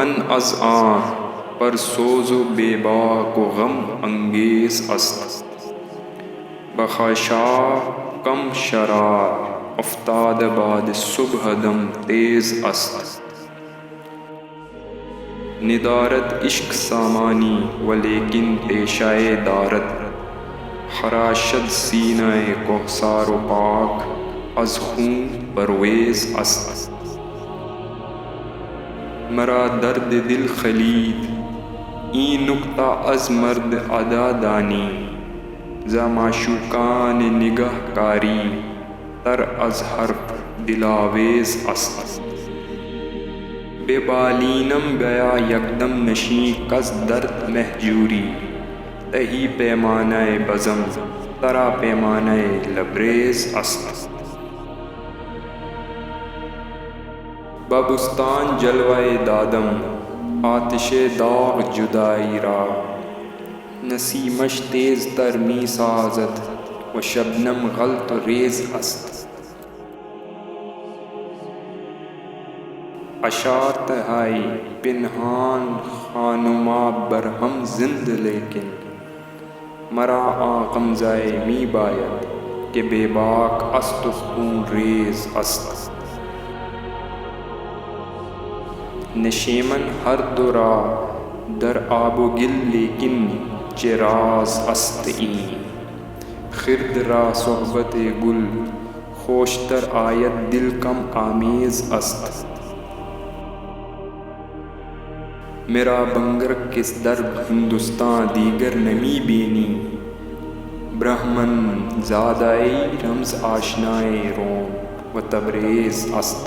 मन अज आँ पर सोज़ो बेबाक व गम अंगेज अस्त। बख़शा कम शरार अफ्ताद बाद सुबह दम तेज़ अस्त। निदारत इश्क सामानी व लेकिन पेशाए दारत, खराशद सीनाए कोहसार व पाक अज खून परवेज़ अस्त। मरा दर्द दिल खलीद ई नुक्ता अज मर्द अदा दानी, ज़ा माशूकान निगह कारी तर अज हर्फ दिलावेज़ अस्त। बेबालीनम गया यकदम नशी कस दर्द महजूरी, तही पैमानाए बज़म तरा पैमानाए लबरेज़ अस्त। बबुस्तान जलवाए दादम आतिशे दाग जुदाई रा, नसीमश तेज़ तर मी साज़त व शबनम गल्त रेज़ अस्त। अशात हाई पिनहान खानुमा बरहम जिंद लेकिन, मरा गमज़ाए मी बायत के बेबाक अस्त खून रेज़ अस्त। नशेमन हर दुरा दर आबो गिल लेकिन चिराज अस्त ई, खिरद रा सोहबत गुल खोशतर आयत दिल कम आमेज़ अस्त। मेरा बंगर किस दर हिंदुस्तान दीगर नमी बेनी, ब्रह्मन ज़ादाई रम्ज़ आशनाए रोम व तबरेज़ अस्त।